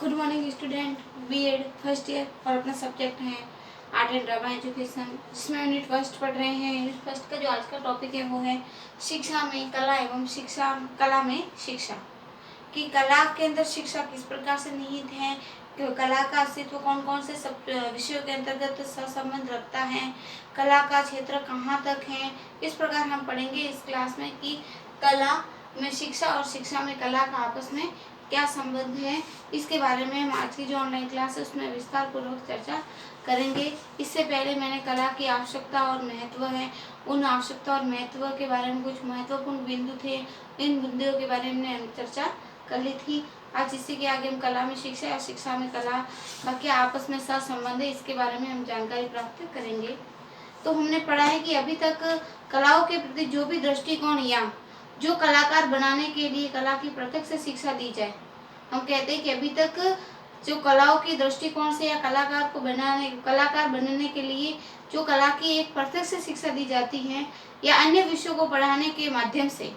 Good morning student, BEd first year और अपना subject है आर्ट एंड ड्रामा एजुकेशन, जिसमें यूनिट फर्स्ट पढ़ रहे हैं। यूनिट फर्स्ट का जो आज का टॉपिक है वो है शिक्षा में कला एवं कला में शिक्षा कि कला के अंदर शिक्षा किस प्रकार से निहित है, कला का अस्तित्व कौन कौन से सब विषयों के अंतर्गत सहसंबंध रखता है, कला का क्षेत्र कहाँ तक है। इस प्रकार हम पढ़ेंगे इस क्लास में कि कला में शिक्षा और शिक्षा में कला का आपस में क्या संबंध है। इसके बारे में हम आज की जो ऑनलाइन क्लास है उसमें विस्तार पूर्वक चर्चा करेंगे। इससे पहले मैंने कला की आवश्यकता और महत्व है, उन आवश्यकता और महत्व के बारे में कुछ महत्वपूर्ण बिंदु थे, इन बिंदुओं के बारे में हमने चर्चा कर ली थी। आज इसी के आगे हम कला में शिक्षा या शिक्षा में कला का क्या आपस में सहसंबंध है, इसके बारे में हम जानकारी प्राप्त करेंगे। तो हमने पढ़ा है कि अभी तक कलाओं के प्रति जो भी दृष्टिकोण या जो कलाकार बनाने के लिए कला की प्रत्यक्ष शिक्षा दी जाए, हम कहते हैं कि अभी तक जो कलाओं की दृष्टिकोण से या कलाकार बनने के लिए जो कला की एक प्रत्यक्ष शिक्षा दी जाती है या अन्य विषयों को पढ़ाने के माध्यम से,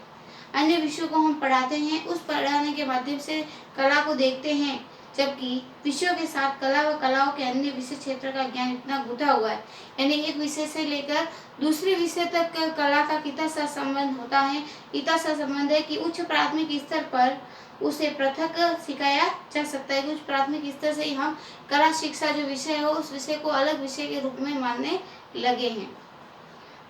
अन्य विषयों को हम पढ़ाते हैं, उस पढ़ाने के माध्यम से कला को देखते हैं, जबकि विषयों के साथ कला व कलाओं के अन्य विषय क्षेत्र का ज्ञान इतना गुथा हुआ है, यानी एक विषय से लेकर दूसरे विषय तक कला का कितना सहसंबंध होता है। इतना सहसंबंध है कि उच्च प्राथमिक स्तर पर उसे पृथक सिखाया जा सकता है। उच्च प्राथमिक स्तर से ही हम कला शिक्षा जो विषय हो उस विषय को अलग विषय के रूप में मानने लगे हैं।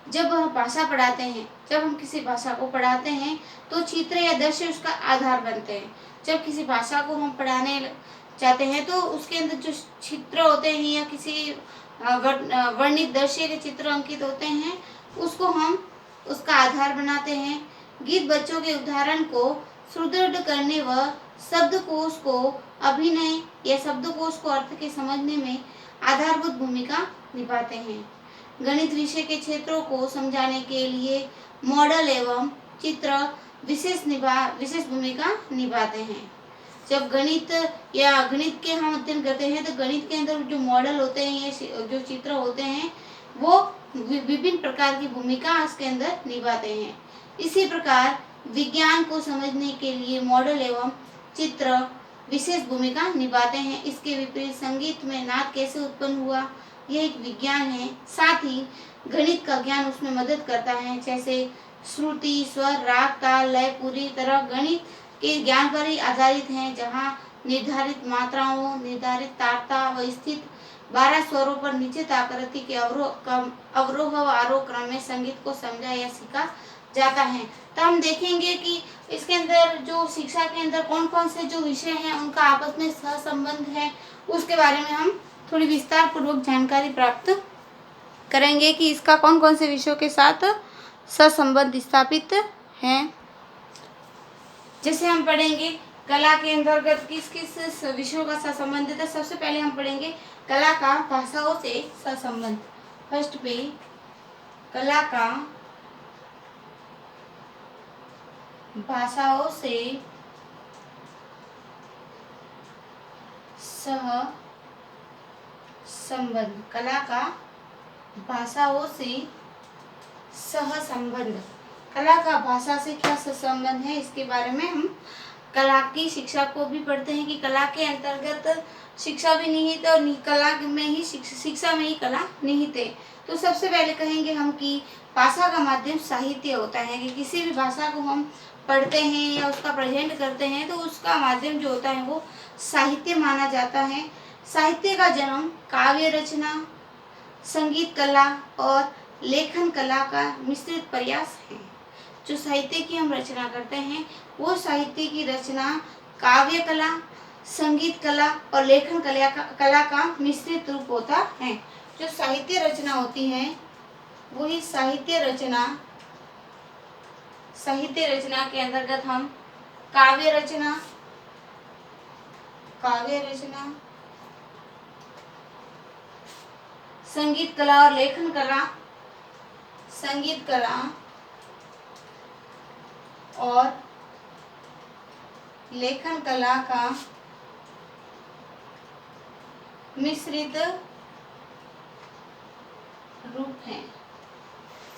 जब हम भाषा पढ़ाते हैं, जब हम किसी भाषा को पढ़ाते हैं तो चित्र या दृश्य उसका आधार बनते हैं। जब किसी भाषा को हम पढ़ाने चाहते हैं तो उसके अंदर जो चित्र होते हैं या किसी वर्णित दृश्य के चित्र अंकित होते हैं उसको हम उसका आधार बनाते हैं। गीत बच्चों के उदाहरण को सुदृढ़ करने व शब्दकोश को अभिनय या शब्दकोश को अर्थ के समझने में आधारभूत भूमिका निभाते हैं। गणित विषय के क्षेत्रों को समझाने के लिए मॉडल एवं चित्र विशेष भूमिका निभाते हैं। जब गणित के हम अध्ययन करते हैं तो गणित के अंदर जो मॉडल होते हैं या जो चित्र होते हैं वो विभिन्न प्रकार की भूमिका इसके अंदर निभाते हैं। इसी प्रकार विज्ञान को समझने के लिए मॉडल एवं चित्र विशेष भूमिका निभाते हैं। इसके विपरीत संगीत में नाद कैसे उत्पन्न हुआ, यह एक विज्ञान है। साथ ही गणित का ज्ञान उसमें मदद करता है, जैसे श्रुति, स्वर, राग, ताल, लय पूरी तरह गणित के ज्ञान पर ही आधारित हैं, जहाँ निर्धारित मात्राओं, निर्धारित तारता व स्थित 12 स्वरों पर निश्चित आकृति के अवरोह व आरोह क्रम में संगीत को समझा या सीखा जाता है। तो हम देखेंगे कि इसके अंदर जो शिक्षा के अंदर कौन कौन से जो विषय हैं उनका आपस में सहसंबंध है, उसके बारे में हम थोड़ी विस्तार पूर्वक जानकारी प्राप्त करेंगे कि इसका कौन कौन से विषयों के साथ सहसंबंध स्थापित है। जैसे हम पढ़ेंगे कला के अंतर्गत किस किस विषयों का सहसंबंध है। सबसे पहले हम पढ़ेंगे कला का भाषाओं से सहसंबंध। फर्स्ट पे कला का भाषाओं से सहसंबंध, कला का भाषाओं से सहसंबंध, कला का भाषा से क्या संबंध है, इसके बारे में हम कला की शिक्षा को भी पढ़ते हैं कि कला के अंतर्गत शिक्षा भी निहित है और कला में ही शिक्षा में ही कला निहित है। तो सबसे पहले कहेंगे हम कि भाषा का माध्यम साहित्य होता है, कि किसी भी भाषा को हम पढ़ते हैं या उसका प्रेजेंट करते हैं तो उसका माध्यम जो होता है वो साहित्य माना जाता है। साहित्य का जन्म काव्य रचना, संगीत कला और लेखन कला का मिश्रित प्रयास है। जो साहित्य की हम रचना करते हैं वो साहित्य की रचना काव्य कला, संगीत कला और लेखन कला का मिश्रित रूप होता है। जो साहित्य रचना होती है वही साहित्य रचना के अंतर्गत हम काव्य रचना, संगीत कला और लेखन कला, संगीत कला और लेखन कला का मिश्रित रूप है।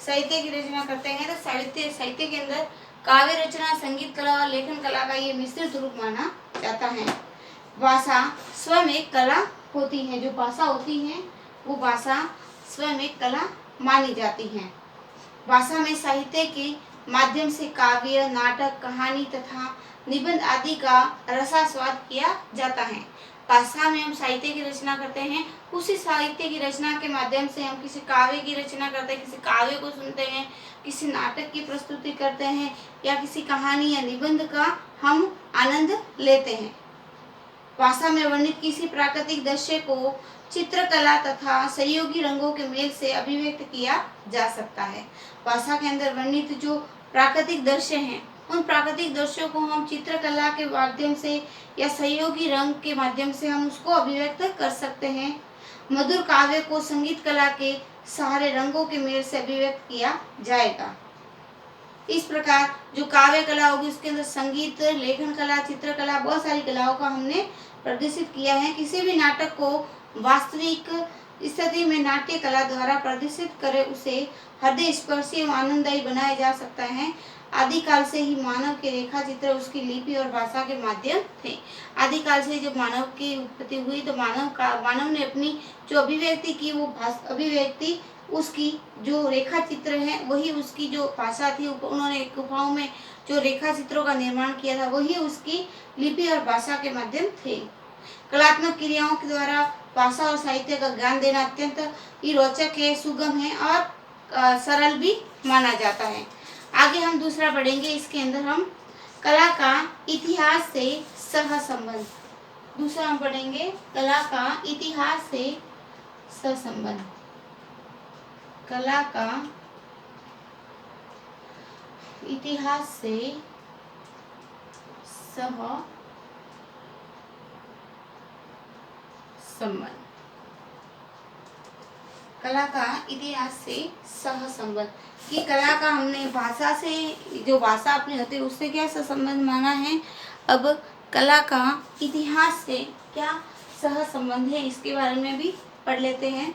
साहित्य की रचना करते हैं तो साहित्य के अंदर काव्य रचना, संगीत कला और लेखन कला का ये मिश्रित रूप माना जाता है। भाषा स्वयं एक कला होती है। जो भाषा होती है वो भाषा स्वयं एक कला मानी जाती है। भाषा में साहित्य के माध्यम से काव्य, नाटक, कहानी तथा निबंध आदि का रसास्वाद किया जाता है। भाषा में हम साहित्य की रचना करते हैं, उसी साहित्य की रचना के माध्यम से हम किसी काव्य की रचना करते हैं, किसी काव्य को सुनते हैं, किसी नाटक की प्रस्तुति करते हैं या किसी कहानी या निबंध का हम आनंद लेते हैं। भाषा में वर्णित किसी प्राकृतिक दृश्य को चित्रकला तथा सहयोगी रंगों के मेल से अभिव्यक्त किया जा सकता है। भाषा के अंदर वर्णित जो प्राकृतिक दृश्य हैं, उन प्राकृतिक दृश्यों को हम चित्रकला के माध्यम से या सहयोगी रंग के माध्यम से हम उसको अभिव्यक्त कर सकते हैं। मधुर काव्य को संगीत कला के सहारे रंगों के मेल से अभिव्यक्त किया जाएगा। इस प्रकार जो काव्य कला होगी उसके अंदर संगीत, लेखन कला, चित्रकला, बहुत सारी कलाओं का हमने प्रदर्शित किया है। किसी भी नाटक को वास्तविक स्थिति में नाट्य कला द्वारा प्रदर्शित करे उसे हृदय स्पर्शी एवं आनंददायी बनाया जा सकता है। आदिकाल से ही मानव के रेखा चित्र उसकी लिपि और भाषा के माध्यम थे। आदिकाल से जब मानव की उत्पत्ति हुई तो मानव ने अपनी जो अभिव्यक्ति की वो अभिव्यक्ति उसकी जो रेखा चित्र है वही उसकी जो भाषा थी। उन्होंने गुफाओं में जो रेखा चित्रों का निर्माण किया था वही उसकी लिपि और भाषा के माध्यम थे। कलात्मक क्रियाओं के द्वारा भाषा और साहित्य का ज्ञान देना अत्यंत ही रोचक है, सुगम है और सरल भी माना जाता है। आगे हम दूसरा पढ़ेंगे। इसके अंदर हम कला का इतिहास से सहसंबंध, दूसरा हम पढ़ेंगे कला का इतिहास से सहसंबंध। कला का इतिहास से सहसंबंध। कला का इतिहास से सहसंबंध कि कला का हमने भाषा से, जो भाषा अपनी होती है उससे क्या सहसंबंध माना है। अब कला का इतिहास से क्या सहसंबंध है इसके बारे में भी पढ़ लेते हैं।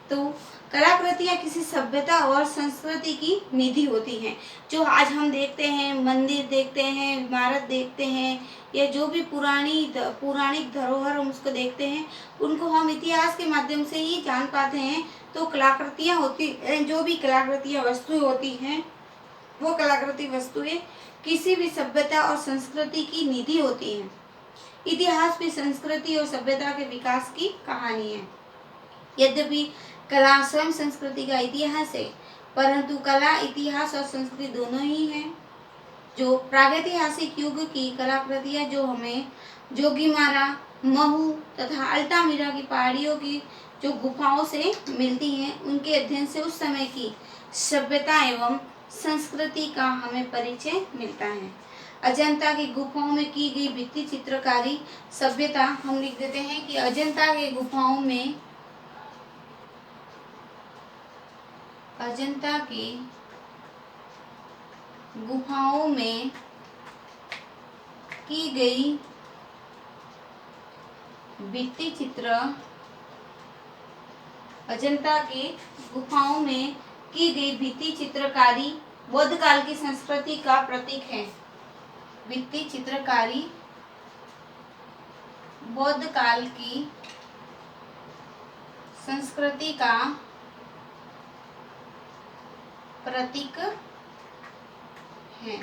तो कलाकृतियाँ किसी सभ्यता और संस्कृति की निधि होती हैं। जो आज हम देखते हैं, मंदिर देखते हैं, इमारत देखते हैं या जो भी पुराणिक धरोहर हम उसको देखते हैं, उनको हम इतिहास के माध्यम से ही जान पाते हैं। तो कलाकृतियाँ होती हैं, जो भी कलाकृतियाँ वस्तुएं होती हैं, वो कलाकृति वस्तुएं किसी भी सभ्यता और संस्कृति की निधि होती हैं। इतिहास भी संस्कृति और सभ्यता के विकास की कहानी है। यद्यपि कला स्वयं संस्कृति का इतिहास है, परंतु कला इतिहास और संस्कृति दोनों ही हैं। जो प्रागैतिहासिक युग की कलाकृतियाँ जो हमें जोगीमारा, महू तथा अल्टामिरा की पहाड़ियों की जो गुफाओं से मिलती हैं, उनके अध्ययन से उस समय की सभ्यता एवं संस्कृति का हमें परिचय मिलता है। अजंता की गुफाओं में की गई भित्ति चित्रकारी सभ्यता, हम लिख देते हैं कि अजंता की गुफाओं में की गई भित्ति चित्र, अजंता के गुफाओं में की गई भित्ति चित्रकारी बौद्ध काल की संस्कृति का प्रतीक है। भित्ति चित्रकारी बौद्ध काल की संस्कृति का प्रतीक है।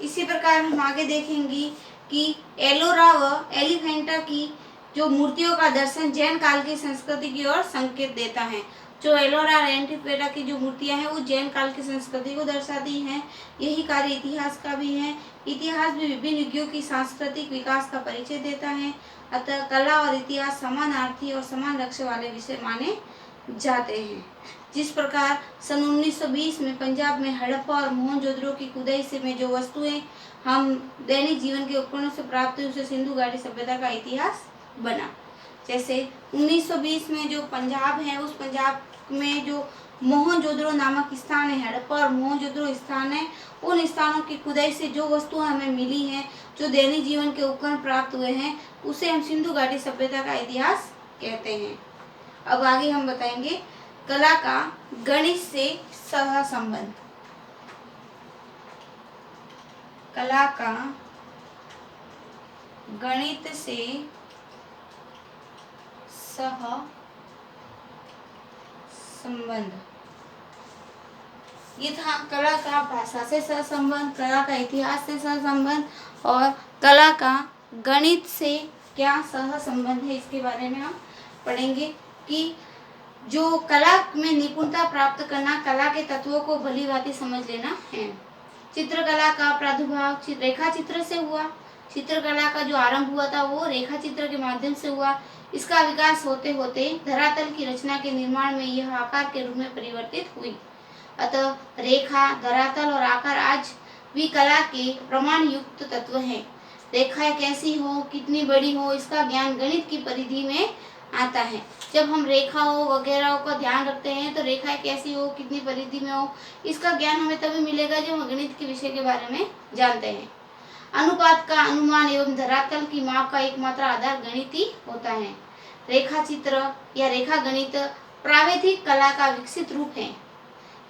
इसी प्रकार हम आगे देखेंगे कि एलोरा व एलिफेंटा की जो मूर्तियों का दर्शन जैन काल की संस्कृति की ओर संकेत देता है। जो एलोरा और एलिफेंटा की जो मूर्तियां हैं वो जैन काल की संस्कृति को दर्शाती हैं। यही कार्य इतिहास का भी है। इतिहास भी विभिन्न युगों की सांस्कृतिक विकास का परिचय देता है। अतः कला और इतिहास समानार्थी और समान लक्ष्य वाले विषय माने जाते हैं। जिस प्रकार सन 1920 में पंजाब में हड़प्पा और मोहनजोदड़ो की खुदाई से में जो वस्तुएं हम दैनिक जीवन के उपकरणों से प्राप्त हुई उसे सिंधु घाटी सभ्यता का इतिहास बना। जैसे 1920 में जो पंजाब है, उस पंजाब में जो मोहनजोदड़ो नामक स्थान है, हड़प्पा और मोहनजोदड़ो स्थान है, उन स्थानों की खुदाई से जो वस्तुएं हमें मिली हैं, जो दैनिक जीवन के उपकरण प्राप्त हुए हैं, उसे हम सिंधु घाटी सभ्यता का इतिहास कहते हैं। अब आगे हम बताएंगे कला का गणित से सहसंबंध। कला का गणित से सह संबंध। ये था कला का भाषा से सहसंबंध, कला का इतिहास से सहसंबंध और कला का गणित से क्या सहसंबंध है, इसके बारे में हम पढ़ेंगे कि जो कला में निपुणता प्राप्त करना, कला के तत्वों को भली भांति समझ लेना है। चित्रकला का प्रादुर्भाव रेखा चित्र से हुआ। चित्रकला का जो आरंभ हुआ था वो रेखा चित्र के माध्यम से हुआ। इसका विकास होते होते धरातल की रचना के निर्माण में यह आकार के रूप में परिवर्तित हुई। अतः रेखा, धरातल और आकार आज भी कला के प्रमाण युक्त तत्व हैं। रेखाएं कैसी हो, कितनी बड़ी हो, इसका ज्ञान गणित की परिधि में आता है। जब हम रेखाओं वगैरह का ध्यान रखते हैं तो रेखाएं कैसी हो, कितनी परिधि में हो, इसका ज्ञान हमें तभी मिलेगा जब हम गणित के विषय के बारे में जानते हैं। अनुपात का अनुमान एवं धरातल की माप का एकमात्र आधार गणित ही होता है। रेखा चित्र या रेखा गणित प्रावैधिक कला का विकसित रूप है।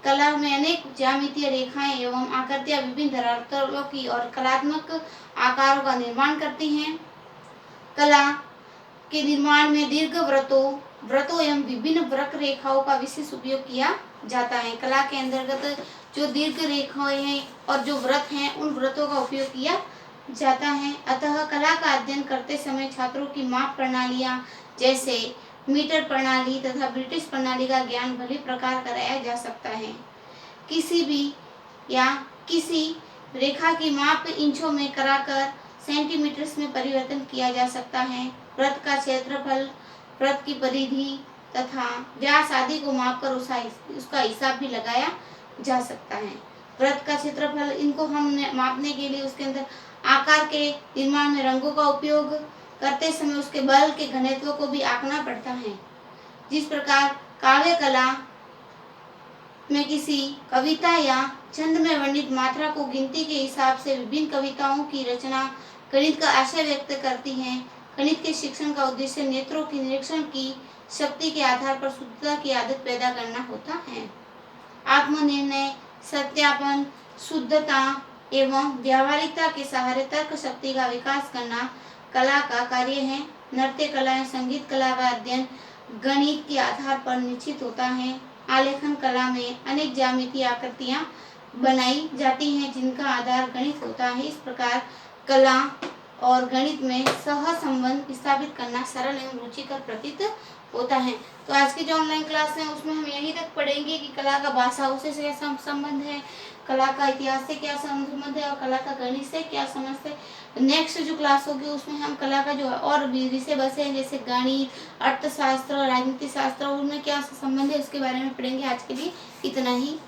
कला में अनेक ज्यामितीय रेखाएं एवं आकृतियां विभिन्न धरातलों की और कलात्मक आकारों का निर्माण करती हैं। कला के निर्माण में दीर्घ व्रतों एवं विभिन्न वक्र रेखाओं का विशेष उपयोग किया जाता है। कला के अंतर्गत जो दीर्घ रेखाएं हैं और जो व्रत हैं, उन व्रतों का उपयोग किया जाता है। अतः कला का अध्ययन करते समय छात्रों की माप प्रणालियां जैसे मीटर प्रणाली तथा ब्रिटिश प्रणाली का ज्ञान भली प्रकार कराया जा सकता है। किसी रेखा की माप इंचों में कराकर सेंटीमीटर्स में परिवर्तन किया जा सकता है। वृत्त का क्षेत्रफल, वृत्त की परिधि तथा व्यास आदि को मापकर उसका हिसाब भी लगाया जा सकता है। वृत्त का क्षेत्रफल, इनको हम मापने के लिए उसके अंदर आकार के निर्माण में रंगों का उपयोग करते समय उसके बल के घनत्व को भी आंकना पड़ता है। जिस प्रकार काव्य कला में किसी कविता या छंद में वर्णित मात्रा को गिनती के हिसाब से विभिन्न कविताओं की रचना गणित का आशय व्यक्त करती है। गणित के शिक्षण का उद्देश्य नेत्रों की निरीक्षण की शक्ति के आधार पर शुद्धता की आदत पैदा करना होता है। आत्मनिर्णय, सत्यापन, शुद्धता एवं व्यावहारिकता के सहारे तर्क शक्ति का विकास करना कला का कार्य है। नृत्य कला या संगीत कला का अध्ययन गणित के आधार पर निश्चित होता है। आलेखन कला में अनेक ज्यामितीय आकृतियां बनाई जाती हैं जिनका आधार गणित होता है। इस प्रकार कला और गणित में सह संबंध स्थापित करना सरल एवं रुचिकर प्रतीत होता है। तो आज की जो ऑनलाइन क्लास है उसमें हम यहीं तक पढ़ेंगे कि कला का भाषा से क्या संबंध है, कला का इतिहास से क्या संबंध है और कला का गणित से क्या समझते हैं। नेक्स्ट जो क्लास होगी उसमें हम कला का जो और विषय बचे हैं जैसे गणित, अर्थशास्त्र, राजनीति शास्त्र, उनमें क्या संबंध है उसके बारे में पढ़ेंगे। आज के लिए इतना ही।